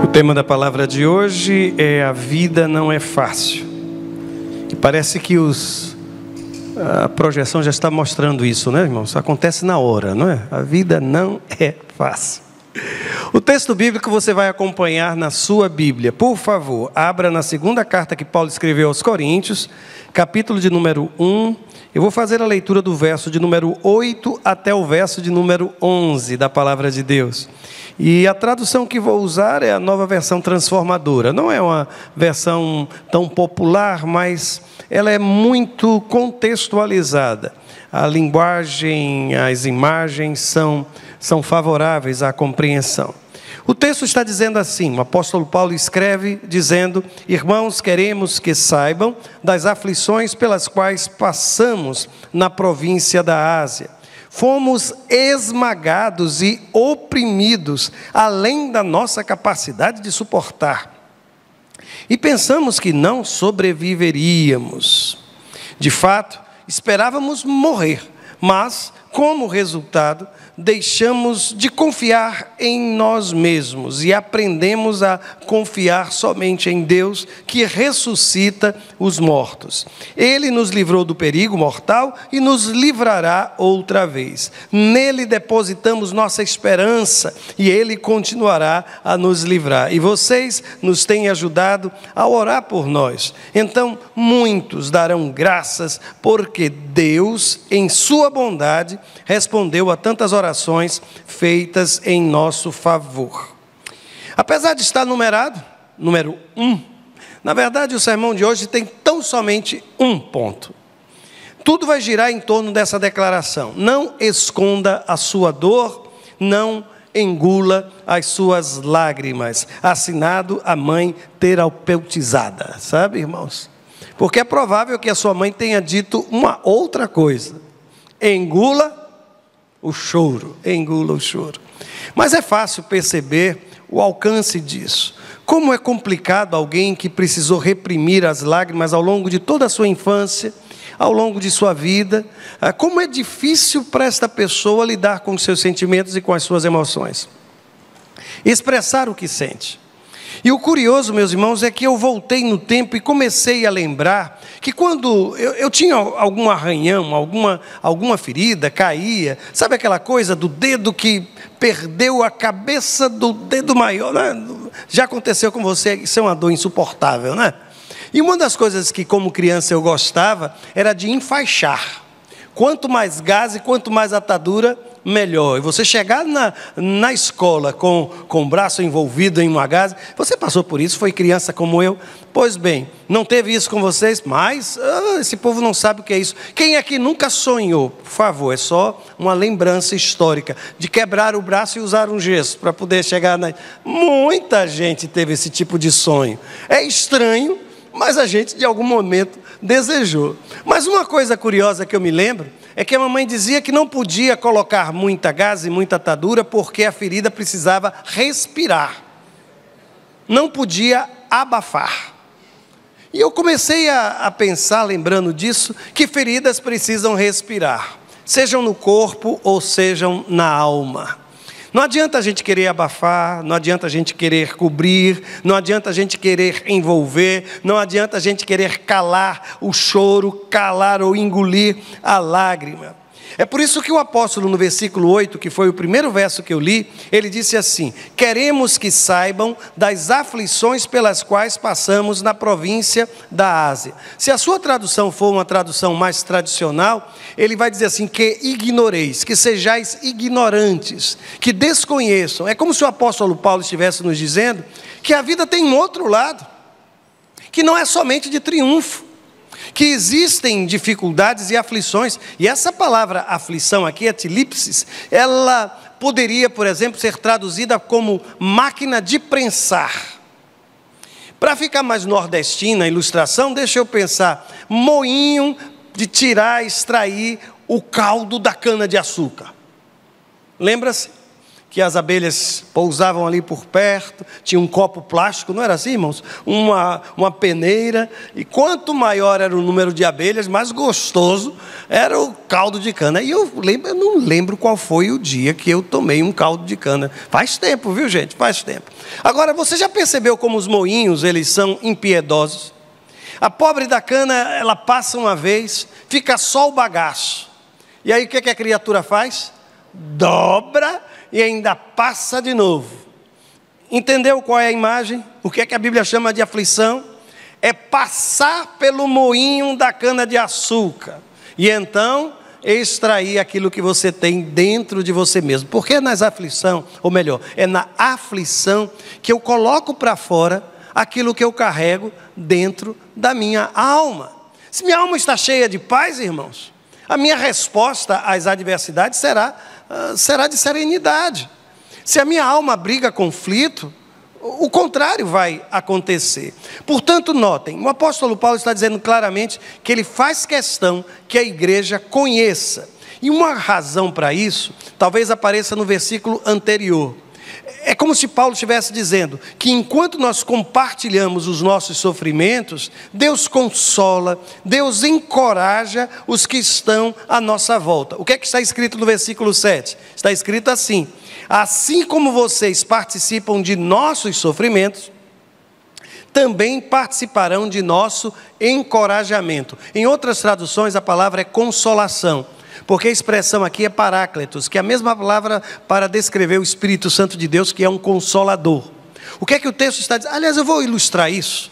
O tema da palavra de hoje é a vida não é fácil. E parece que a projeção já está mostrando isso, né, irmãos? Acontece na hora, não é? A vida não é fácil. O texto bíblico você vai acompanhar na sua Bíblia. Por favor, abra na segunda carta que Paulo escreveu aos Coríntios, capítulo de número 1. Eu vou fazer a leitura do verso de número 8 até o verso de número 11 da palavra de Deus. E a tradução que vou usar é a Nova Versão Transformadora. Não é uma versão tão popular, mas ela é muito contextualizada. A linguagem, as imagens são favoráveis à compreensão. O texto está dizendo assim, o apóstolo Paulo escreve dizendo: irmãos, queremos que saibam das aflições pelas quais passamos na província da Ásia. Fomos esmagados e oprimidos além da nossa capacidade de suportar. E pensamos que não sobreviveríamos. De fato, esperávamos morrer, mas, como resultado, deixamos de confiar em nós mesmos e aprendemos a confiar somente em Deus, que ressuscita os mortos. Ele nos livrou do perigo mortal e nos livrará outra vez. Nele depositamos nossa esperança e Ele continuará a nos livrar. E vocês nos têm ajudado a orar por nós. Então, muitos darão graças porque Deus, em sua bondade, respondeu a tantas orações feitas em nosso favor. Apesar de estar numerado, número 1, na verdade o sermão de hoje tem tão somente um ponto. Tudo vai girar em torno dessa declaração: não esconda a sua dor, não engula as suas lágrimas. Assinado a mãe terapeutizada, sabe, irmãos? Porque é provável que a sua mãe tenha dito uma outra coisa: engula o choro, engula o choro. Mas é fácil perceber o alcance disso. Como é complicado alguém que precisou reprimir as lágrimas ao longo de toda a sua infância, ao longo de sua vida. Como é difícil para esta pessoa lidar com os seus sentimentos e com as suas emoções. Expressar o que sente. E o curioso, meus irmãos, é que eu voltei no tempo e comecei a lembrar que quando eu tinha algum arranhão, alguma ferida, caía, sabe aquela coisa do dedo que perdeu a cabeça do dedo maior, né? Já aconteceu com você, isso é uma dor insuportável, né? E uma das coisas que como criança eu gostava era de enfaixar. Quanto mais gaze, quanto mais atadura, melhor. E você chegar na escola com o braço envolvido em uma gaze, você passou por isso, foi criança como eu? Pois bem, não teve isso com vocês, mas esse povo não sabe o que é isso. Quem aqui nunca sonhou? Por favor, é só uma lembrança histórica de quebrar o braço e usar um gesso para poder chegar na... Muita gente teve esse tipo de sonho. É estranho, mas a gente de algum momento desejou. Mas uma coisa curiosa que eu me lembro é que a mamãe dizia que não podia colocar muita gaze e muita atadura porque a ferida precisava respirar. Não podia abafar. E eu comecei a pensar, lembrando disso, que feridas precisam respirar, sejam no corpo ou sejam na alma. Não adianta a gente querer abafar, não adianta a gente querer cobrir, não adianta a gente querer envolver, não adianta a gente querer calar o choro, calar ou engolir a lágrima. É por isso que o apóstolo, no versículo 8, que foi o primeiro verso que eu li, ele disse assim: queremos que saibam das aflições pelas quais passamos na província da Ásia. Se a sua tradução for uma tradução mais tradicional, ele vai dizer assim: que ignoreis, que sejais ignorantes, que desconheçam. É como se o apóstolo Paulo estivesse nos dizendo que a vida tem um outro lado, que não é somente de triunfo, que existem dificuldades e aflições. E essa palavra aflição aqui, etilipsis, ela poderia, por exemplo, ser traduzida como máquina de prensar. Para ficar mais nordestina a ilustração, deixa eu pensar: moinho de tirar, extrair o caldo da cana de açúcar. Lembra-se que as abelhas pousavam ali por perto, tinha um copo plástico, não era assim, irmãos? Uma peneira, e quanto maior era o número de abelhas, mais gostoso era o caldo de cana. E eu não lembro qual foi o dia que eu tomei um caldo de cana. Faz tempo, viu, gente? Faz tempo. Agora, você já percebeu como os moinhos, eles são impiedosos? A pobre da cana, ela passa uma vez, fica só o bagaço. E aí o que a criatura faz? Dobra e ainda passa de novo. Entendeu qual é a imagem? O que a Bíblia chama de aflição? É passar pelo moinho da cana de açúcar. E então extrair aquilo que você tem dentro de você mesmo. Porque é nas aflição, ou melhor, é na aflição que eu coloco para fora aquilo que eu carrego dentro da minha alma. Se minha alma está cheia de paz, irmãos, a minha resposta às adversidades será de serenidade. Se a minha alma abriga conflito, o contrário vai acontecer. Portanto, notem, o apóstolo Paulo está dizendo claramente que ele faz questão que a igreja conheça. E uma razão para isso, talvez apareça no versículo anterior. É como se Paulo estivesse dizendo que enquanto nós compartilhamos os nossos sofrimentos, Deus consola, Deus encoraja os que estão à nossa volta. O que é que está escrito no versículo 7? Está escrito assim: assim como vocês participam de nossos sofrimentos, também participarão de nosso encorajamento. Em outras traduções, a palavra é consolação. Porque a expressão aqui é paráclitos, que é a mesma palavra para descrever o Espírito Santo de Deus, que é um consolador. O que é que o texto está dizendo? Aliás, eu vou ilustrar isso.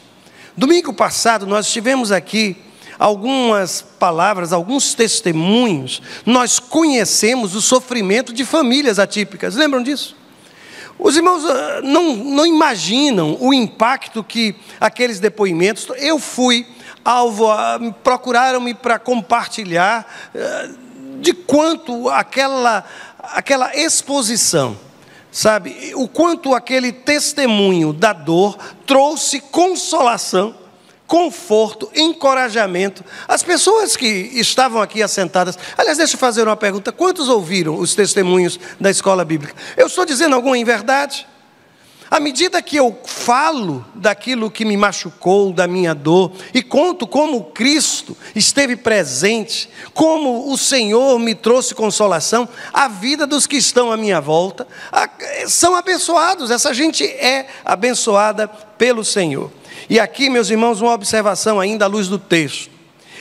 Domingo passado, nós tivemos aqui algumas palavras, alguns testemunhos. Nós conhecemos o sofrimento de famílias atípicas. Lembram disso? Os irmãos não imaginam o impacto que aqueles depoimentos... Eu fui alvo, procuraram-me para compartilhar... de quanto aquela exposição, sabe, o quanto aquele testemunho da dor trouxe consolação, conforto, encorajamento. As pessoas que estavam aqui assentadas, aliás, deixa eu fazer uma pergunta: quantos ouviram os testemunhos da escola bíblica? Eu estou dizendo alguma inverdade? À medida que eu falo daquilo que me machucou, da minha dor, e conto como Cristo esteve presente, como o Senhor me trouxe consolação, a vida dos que estão à minha volta são abençoados. Essa gente é abençoada pelo Senhor. E aqui, meus irmãos, uma observação ainda à luz do texto.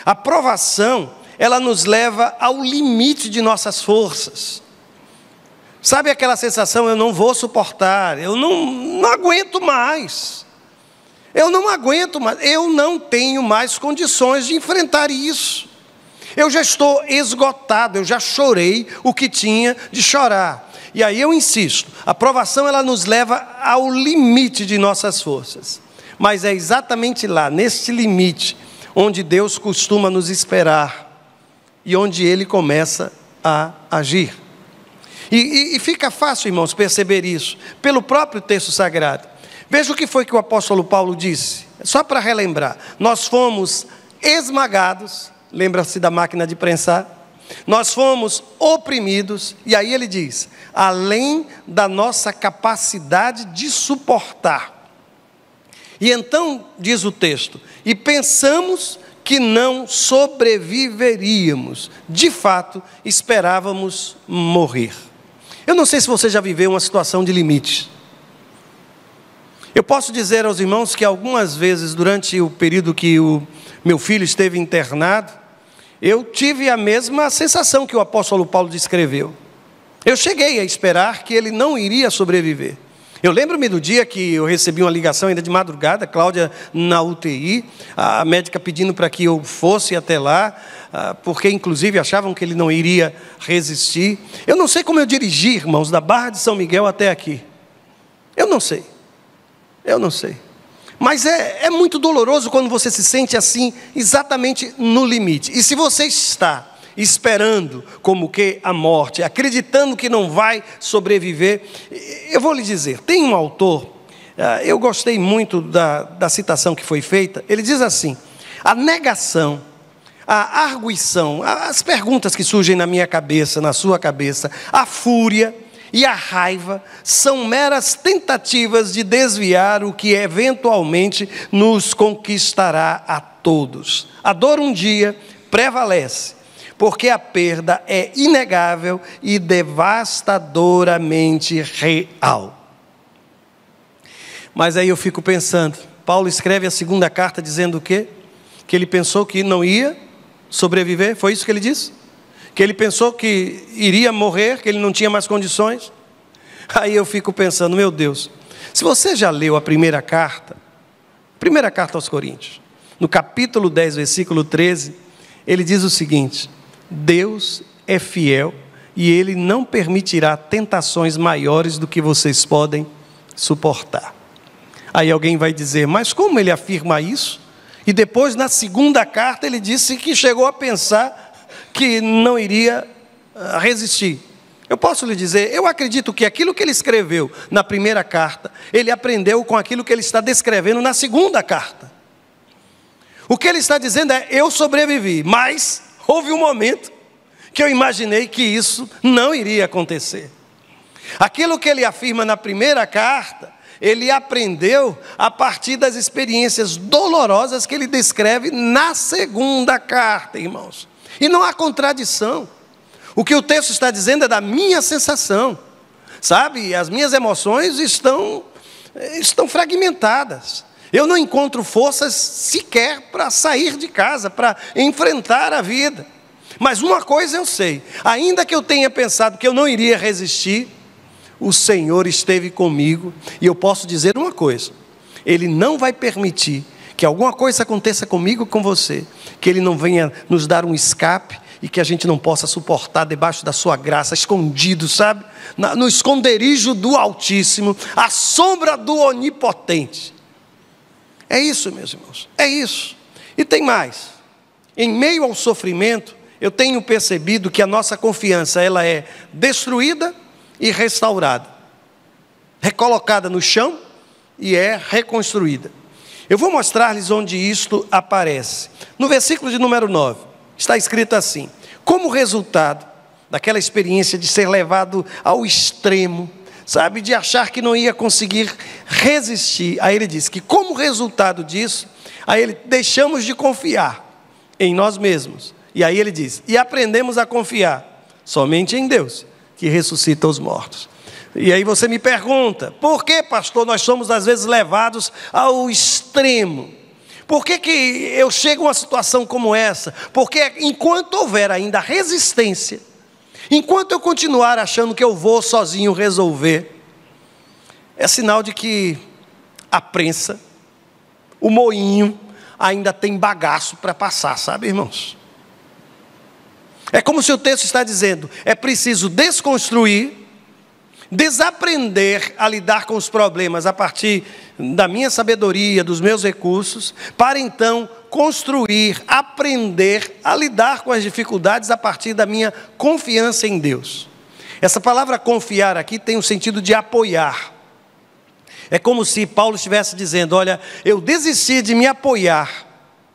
A provação, ela nos leva ao limite de nossas forças. Sabe aquela sensação: eu não vou suportar, eu não aguento mais. Eu não aguento mais, eu não tenho mais condições de enfrentar isso. Eu já estou esgotado, eu já chorei o que tinha de chorar. E aí eu insisto, a provação ela nos leva ao limite de nossas forças. Mas é exatamente lá, neste limite, onde Deus costuma nos esperar e onde Ele começa a agir. E fica fácil, irmãos, perceber isso pelo próprio texto sagrado. Veja o que foi que o apóstolo Paulo disse, só para relembrar. Nós fomos esmagados, lembra-se da máquina de prensar? Nós fomos oprimidos, e aí ele diz, além da nossa capacidade de suportar. E então, diz o texto, e pensamos que não sobreviveríamos. De fato, esperávamos morrer. Eu não sei se você já viveu uma situação de limite. Eu posso dizer aos irmãos que algumas vezes, durante o período que o meu filho esteve internado, eu tive a mesma sensação que o apóstolo Paulo descreveu. Eu cheguei a esperar que ele não iria sobreviver. Eu lembro-me do dia que eu recebi uma ligação ainda de madrugada, Cláudia na UTI, a médica pedindo para que eu fosse até lá, porque inclusive achavam que ele não iria resistir. Eu não sei como eu dirigi, irmãos, da Barra de São Miguel até aqui. Eu não sei. Mas é muito doloroso quando você se sente assim, exatamente no limite. E se você está esperando como que a morte, acreditando que não vai sobreviver, eu vou lhe dizer, tem um autor, eu gostei muito da citação que foi feita, ele diz assim, a negação, a arguição, as perguntas que surgem na minha cabeça, na sua cabeça, a fúria e a raiva são meras tentativas de desviar o que eventualmente nos conquistará a todos. A dor um dia prevalece, porque a perda é inegável e devastadoramente real. Mas aí eu fico pensando, Paulo escreve a segunda carta dizendo o quê? Que ele pensou que não ia sobreviver, foi isso que ele disse? Que ele pensou que iria morrer, que ele não tinha mais condições. Aí eu fico pensando, meu Deus, se você já leu a primeira carta aos Coríntios, no capítulo 10, versículo 13, ele diz o seguinte: Deus é fiel e Ele não permitirá tentações maiores do que vocês podem suportar. Aí alguém vai dizer, mas como ele afirma isso? E depois na segunda carta ele disse que chegou a pensar que não iria resistir. Eu posso lhe dizer, eu acredito que aquilo que ele escreveu na primeira carta, ele aprendeu com aquilo que ele está descrevendo na segunda carta. O que ele está dizendo é, eu sobrevivi, mas houve um momento que eu imaginei que isso não iria acontecer. Aquilo que ele afirma na primeira carta, ele aprendeu a partir das experiências dolorosas que ele descreve na segunda carta, irmãos. E não há contradição. O que o texto está dizendo é da minha sensação, sabe? As minhas emoções estão fragmentadas. Eu não encontro forças sequer para sair de casa, para enfrentar a vida. Mas uma coisa eu sei, ainda que eu tenha pensado que eu não iria resistir, o Senhor esteve comigo, e eu posso dizer uma coisa, Ele não vai permitir que alguma coisa aconteça comigo ou com você, que Ele não venha nos dar um escape, e que a gente não possa suportar debaixo da sua graça, escondido, sabe? No esconderijo do Altíssimo, à sombra do Onipotente. É isso, meus irmãos, é isso. E tem mais, em meio ao sofrimento, eu tenho percebido que a nossa confiança, ela é destruída e restaurada, recolocada no chão e é reconstruída. Eu vou mostrar-lhes onde isto aparece. No versículo de número 9, está escrito assim: como resultado daquela experiência de ser levado ao extremo, sabe, de achar que não ia conseguir resistir, aí ele diz que como resultado disso, aí ele deixamos de confiar em nós mesmos, e aí ele diz, e aprendemos a confiar somente em Deus, que ressuscita os mortos. E aí você me pergunta, por que, pastor, nós somos às vezes levados ao extremo? Por que eu chego a uma situação como essa? Porque enquanto houver ainda resistência, enquanto eu continuar achando que eu vou sozinho resolver, é sinal de que a prensa, o moinho, ainda tem bagaço para passar, sabe, irmãos? É como se o texto está dizendo, é preciso desconstruir, desaprender a lidar com os problemas a partir da minha sabedoria, dos meus recursos, para então construir, aprender a lidar com as dificuldades a partir da minha confiança em Deus. Essa palavra confiar aqui tem o sentido de apoiar. É como se Paulo estivesse dizendo, olha, eu desisti de me apoiar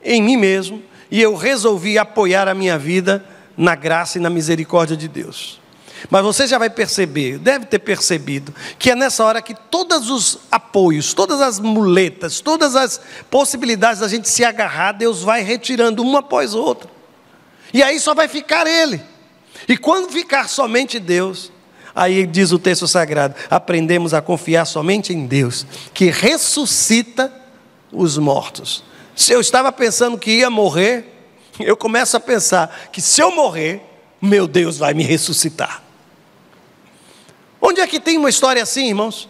em mim mesmo e eu resolvi apoiar a minha vida na graça e na misericórdia de Deus. Mas você já vai perceber, deve ter percebido, que é nessa hora que todos os apoios, todas as muletas, todas as possibilidades da gente se agarrar, Deus vai retirando uma após outra. E aí só vai ficar Ele. E quando ficar somente Deus, aí diz o texto sagrado, aprendemos a confiar somente em Deus, que ressuscita os mortos. Se eu estava pensando que ia morrer, eu começo a pensar que se eu morrer, meu Deus vai me ressuscitar. Onde é que tem uma história assim, irmãos?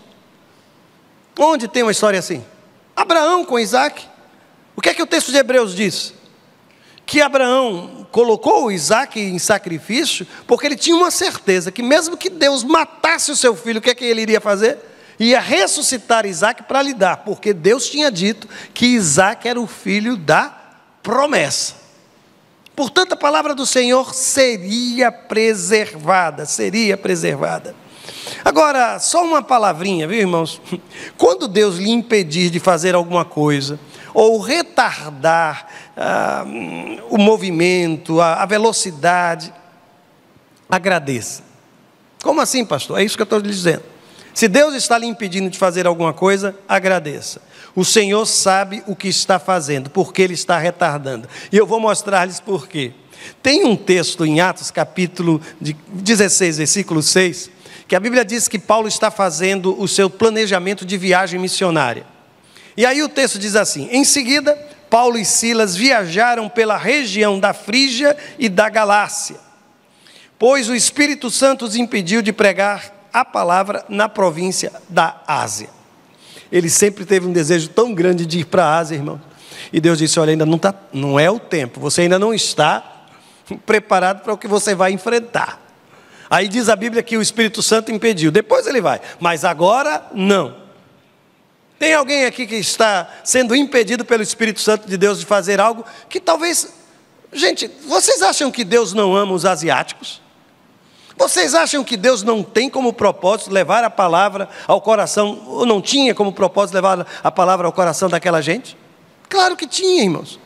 Onde tem uma história assim? Abraão com Isaac. O que é que o texto de Hebreus diz? Que Abraão colocou Isaac em sacrifício, porque ele tinha uma certeza que mesmo que Deus matasse o seu filho, o que é que ele iria fazer? Ia ressuscitar Isaac para lhe dar, porque Deus tinha dito que Isaac era o filho da promessa. Portanto, a palavra do Senhor seria preservada, seria preservada. Agora, só uma palavrinha, viu, irmãos? Quando Deus lhe impedir de fazer alguma coisa, ou retardar o movimento, a velocidade, agradeça. Como assim, pastor? É isso que eu estou lhe dizendo. Se Deus está lhe impedindo de fazer alguma coisa, agradeça. O Senhor sabe o que está fazendo, porque Ele está retardando. E eu vou mostrar-lhes por quê. Tem um texto em Atos, capítulo 16, versículo 6, que a Bíblia diz que Paulo está fazendo o seu planejamento de viagem missionária. E aí o texto diz assim: em seguida, Paulo e Silas viajaram pela região da Frígia e da Galácia, pois o Espírito Santo os impediu de pregar a palavra na província da Ásia. Ele sempre teve um desejo tão grande de ir para a Ásia, irmão. E Deus disse: olha, ainda não é o tempo, você ainda não está preparado para o que você vai enfrentar. Aí diz a Bíblia que o Espírito Santo impediu, depois ele vai, mas agora não. Tem alguém aqui que está sendo impedido pelo Espírito Santo de Deus de fazer algo que talvez... Gente, vocês acham que Deus não ama os asiáticos? Vocês acham que Deus não tem como propósito levar a palavra ao coração, ou não tinha como propósito levar a palavra ao coração daquela gente? Claro que tinha, irmãos.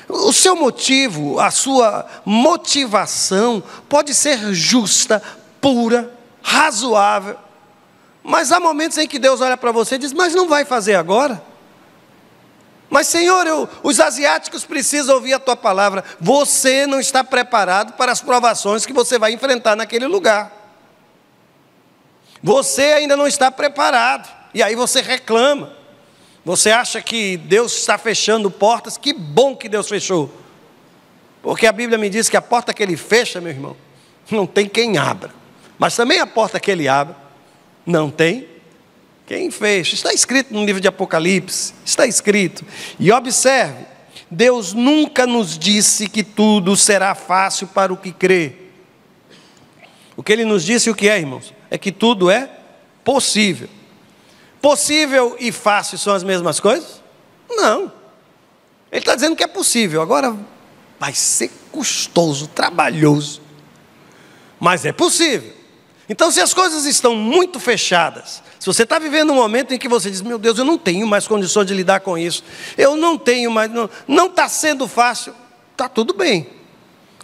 O seu motivo, a sua motivação pode ser justa, pura, razoável, mas há momentos em que Deus olha para você e diz: mas não vai fazer agora? Mas Senhor, os asiáticos precisam ouvir a tua palavra. Você não está preparado para as provações que você vai enfrentar naquele lugar. Você ainda não está preparado, e aí você reclama. Você acha que Deus está fechando portas? Que bom que Deus fechou. Porque a Bíblia me diz que a porta que Ele fecha, meu irmão, não tem quem abra. Mas também a porta que Ele abre, não tem quem fecha. Está escrito no livro de Apocalipse, está escrito. E observe, Deus nunca nos disse que tudo será fácil para o que crê. O que Ele nos disse, o que é, irmãos? É que tudo é possível. Possível e fácil são as mesmas coisas? Não. Ele está dizendo que é possível. Agora, vai ser custoso, trabalhoso, mas é possível. Então, se as coisas estão muito fechadas, se você está vivendo um momento em que você diz: meu Deus, eu não tenho mais condições de lidar com isso, eu não tenho mais, não está sendo fácil, está tudo bem.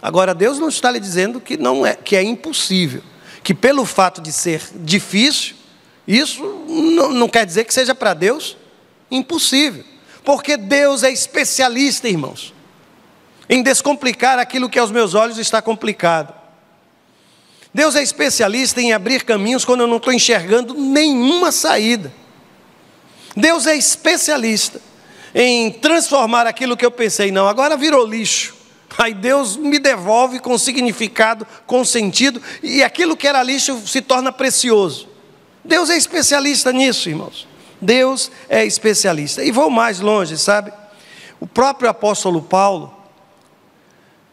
Agora, Deus não está lhe dizendo que não é, que é impossível, que pelo fato de ser difícil, isso não quer dizer que seja para Deus impossível, porque Deus é especialista, irmãos, em descomplicar aquilo que aos meus olhos está complicado. Deus é especialista em abrir caminhos quando eu não estou enxergando nenhuma saída. Deus é especialista em transformar aquilo que eu pensei: não, agora virou lixo. Aí Deus me devolve com significado, com sentido, e aquilo que era lixo se torna precioso. Deus é especialista nisso, irmãos. Deus é especialista. E vou mais longe, sabe? O próprio apóstolo Paulo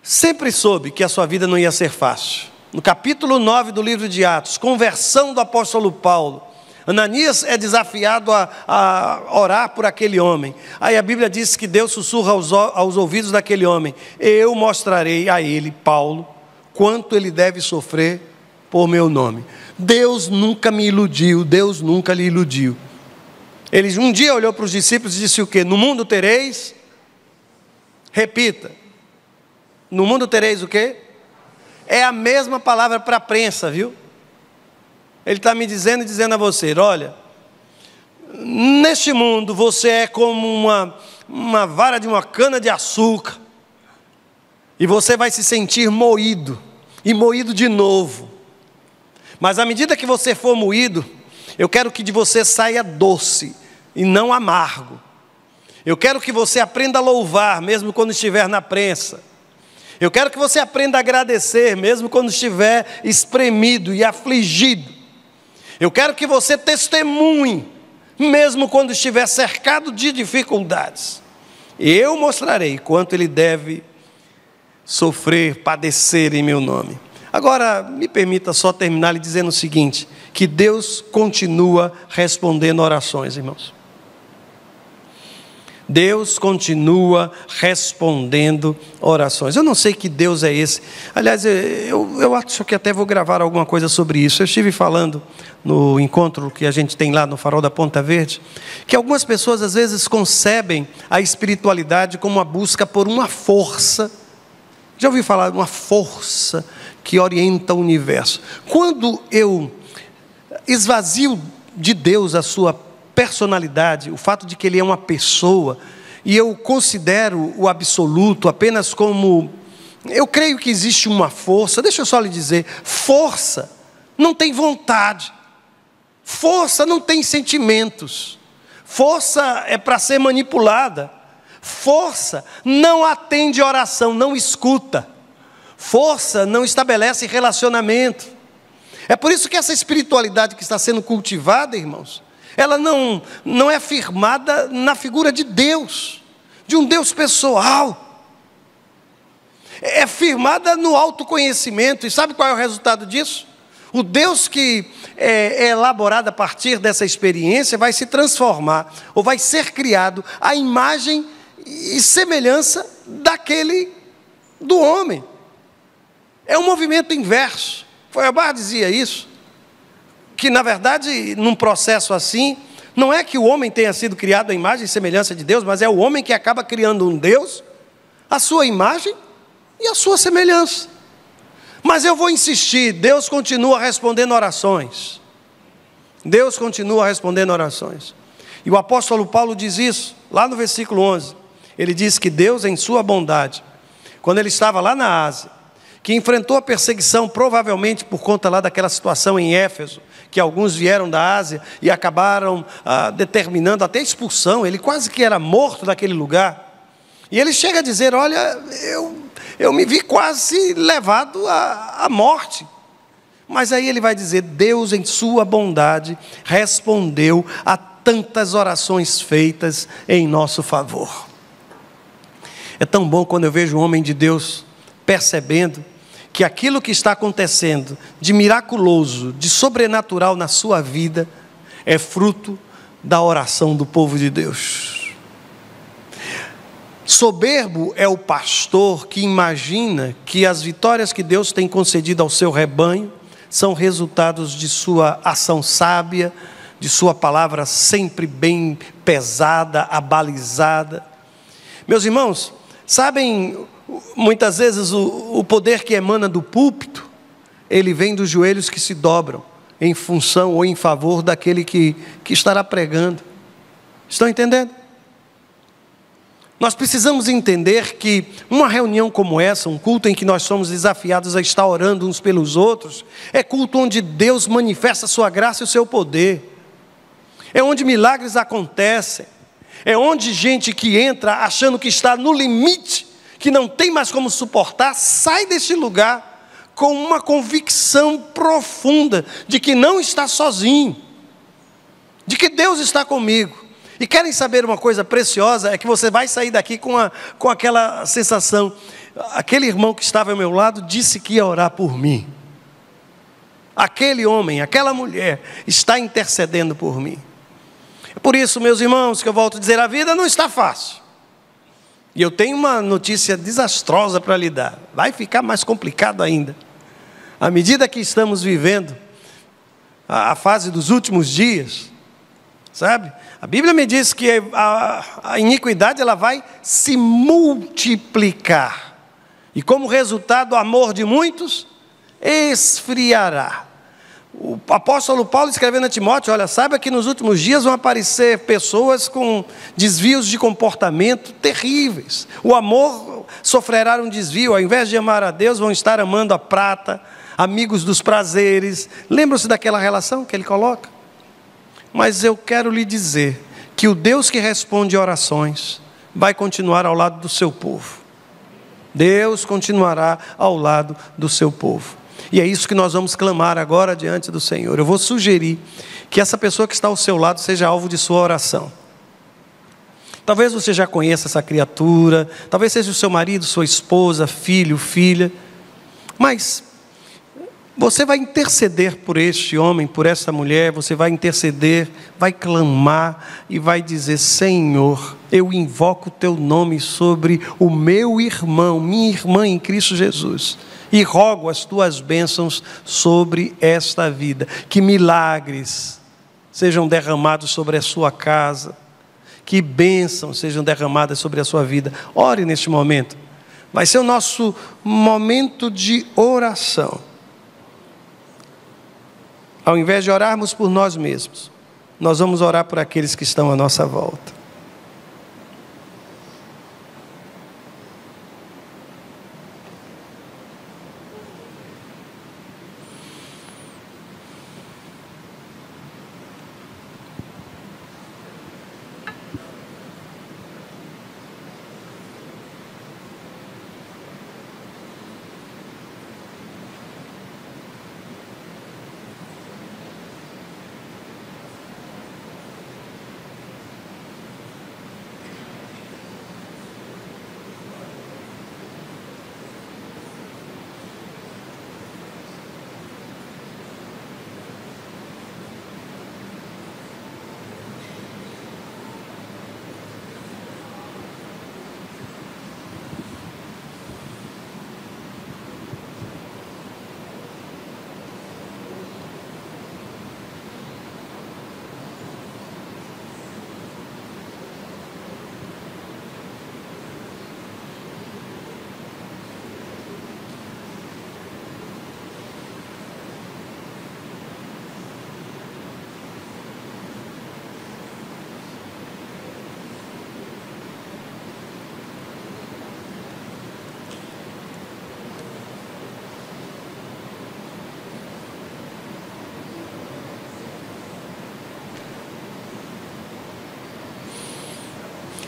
sempre soube que a sua vida não ia ser fácil. No capítulo 9 do livro de Atos, conversão do apóstolo Paulo, Ananias é desafiado a orar por aquele homem. Aí a Bíblia diz que Deus sussurra aos ouvidos daquele homem: eu mostrarei a ele, Paulo, quanto ele deve sofrer por meu nome. Deus nunca me iludiu, Deus nunca lhe iludiu. Ele um dia olhou para os discípulos e disse o quê? No mundo tereis, repita, no mundo tereis o quê? É a mesma palavra para a prensa, viu? Ele está me dizendo e dizendo a você: olha, neste mundo você é como uma vara de uma cana de açúcar, e você vai se sentir moído, e moído de novo. Mas à medida que você for moído, eu quero que de você saia doce e não amargo. Eu quero que você aprenda a louvar, mesmo quando estiver na prensa. Eu quero que você aprenda a agradecer, mesmo quando estiver espremido e afligido. Eu quero que você testemunhe, mesmo quando estiver cercado de dificuldades. Eu mostrarei quanto ele deve sofrer, padecer em meu nome. Agora, me permita só terminar lhe dizendo o seguinte: que Deus continua respondendo orações, irmãos. Deus continua respondendo orações. Eu não sei que Deus é esse. Aliás, eu acho que até vou gravar alguma coisa sobre isso. Eu estive falando no encontro que a gente tem lá no Farol da Ponta Verde, que algumas pessoas às vezes concebem a espiritualidade como uma busca por uma força. Já ouviu falar de uma força que orienta o universo. Quando eu esvazio de Deus a sua personalidade, o fato de que Ele é uma pessoa, e eu considero o absoluto apenas como... Eu creio que existe uma força, deixa eu só lhe dizer, força não tem vontade, força não tem sentimentos, força é para ser manipulada, força não atende oração, não escuta, força não estabelece relacionamento. É por isso que essa espiritualidade que está sendo cultivada, irmãos, ela não é firmada na figura de Deus, de um Deus pessoal. É firmada no autoconhecimento. E sabe qual é o resultado disso? O Deus que é elaborado a partir dessa experiência vai se transformar, ou vai ser criado à imagem e semelhança do homem. É um movimento inverso. Feuerbach dizia isso, que na verdade, num processo assim, não é que o homem tenha sido criado à imagem e semelhança de Deus, mas é o homem que acaba criando um Deus, a sua imagem e a sua semelhança. Mas eu vou insistir, Deus continua respondendo orações. Deus continua respondendo orações. E o apóstolo Paulo diz isso, lá no versículo 11. Ele diz que Deus, em sua bondade, quando ele estava lá na Ásia, que enfrentou a perseguição, provavelmente por conta lá daquela situação em Éfeso, que alguns vieram da Ásia e acabaram determinando até expulsão, ele quase que era morto daquele lugar. E ele chega a dizer, olha, eu me vi quase levado à morte. Mas aí ele vai dizer, Deus em sua bondade respondeu a tantas orações feitas em nosso favor. É tão bom quando eu vejo um homem de Deus percebendo que aquilo que está acontecendo de miraculoso, de sobrenatural na sua vida, é fruto da oração do povo de Deus. Soberbo é o pastor que imagina que as vitórias que Deus tem concedido ao seu rebanho são resultados de sua ação sábia, de sua palavra sempre bem pesada, abalizada. Meus irmãos, sabem, muitas vezes o poder que emana do púlpito, ele vem dos joelhos que se dobram em função ou em favor daquele que estará pregando. Estão entendendo? Nós precisamos entender que uma reunião como essa, um culto em que nós somos desafiados a estar orando uns pelos outros, é culto onde Deus manifesta a sua graça e o seu poder. É onde milagres acontecem. É onde gente que entra achando que está no limite, que não tem mais como suportar, sai deste lugar com uma convicção profunda de que não está sozinho, de que Deus está comigo. E querem saber uma coisa preciosa? É que você vai sair daqui com aquela sensação, aquele irmão que estava ao meu lado disse que ia orar por mim. Aquele homem, aquela mulher está intercedendo por mim. É por isso, meus irmãos, que eu volto a dizer, a vida não está fácil. E eu tenho uma notícia desastrosa para lhe dar. Vai ficar mais complicado ainda. À medida que estamos vivendo a fase dos últimos dias, sabe? A Bíblia me diz que a iniquidade ela vai se multiplicar. E como resultado, o amor de muitos esfriará. O apóstolo Paulo escrevendo a Timóteo, olha, saiba que nos últimos dias vão aparecer pessoas com desvios de comportamento terríveis. O amor sofrerá um desvio, ao invés de amar a Deus, vão estar amando a prata, amigos dos prazeres. Lembram-se daquela relação que ele coloca? Mas eu quero lhe dizer que o Deus que responde orações vai continuar ao lado do seu povo. Deus continuará ao lado do seu povo. E é isso que nós vamos clamar agora diante do Senhor. Eu vou sugerir que essa pessoa que está ao seu lado seja alvo de sua oração. Talvez você já conheça essa criatura, talvez seja o seu marido, sua esposa, filho, filha, mas você vai interceder por este homem, por essa mulher, você vai interceder, vai clamar e vai dizer, Senhor, eu invoco o teu nome sobre o meu irmão, minha irmã em Cristo Jesus, e rogo as tuas bênçãos sobre esta vida, que milagres sejam derramados sobre a sua casa, que bênçãos sejam derramadas sobre a sua vida. Ore neste momento. Vai ser o nosso momento de oração. Ao invés de orarmos por nós mesmos, nós vamos orar por aqueles que estão à nossa volta.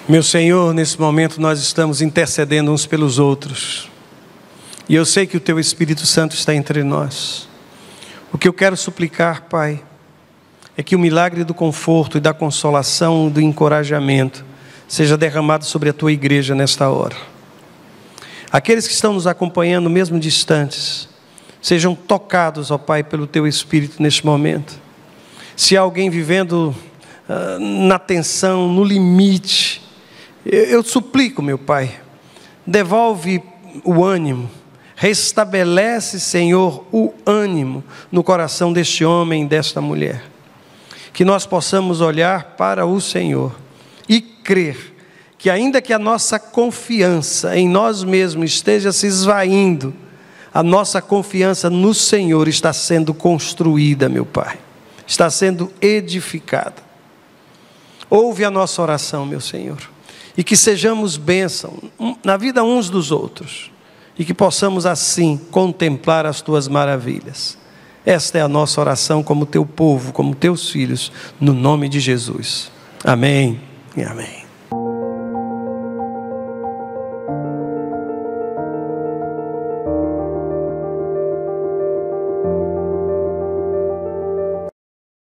Meu Senhor, nesse momento nós estamos intercedendo uns pelos outros. E eu sei que o Teu Espírito Santo está entre nós. O que eu quero suplicar, Pai, é que o milagre do conforto e da consolação, do encorajamento, seja derramado sobre a Tua igreja nesta hora. Aqueles que estão nos acompanhando, mesmo distantes, sejam tocados, ó Pai, pelo Teu Espírito neste momento. Se há alguém vivendo na tensão, no limite, eu suplico, meu Pai, devolve o ânimo, restabelece, Senhor, o ânimo no coração deste homem e desta mulher. Que nós possamos olhar para o Senhor e crer que ainda que a nossa confiança em nós mesmos esteja se esvaindo, a nossa confiança no Senhor está sendo construída, meu Pai, está sendo edificada. Ouve a nossa oração, meu Senhor, e que sejamos bênção na vida uns dos outros, e que possamos assim contemplar as Tuas maravilhas. Esta é a nossa oração como Teu povo, como Teus filhos, no nome de Jesus. Amém e amém.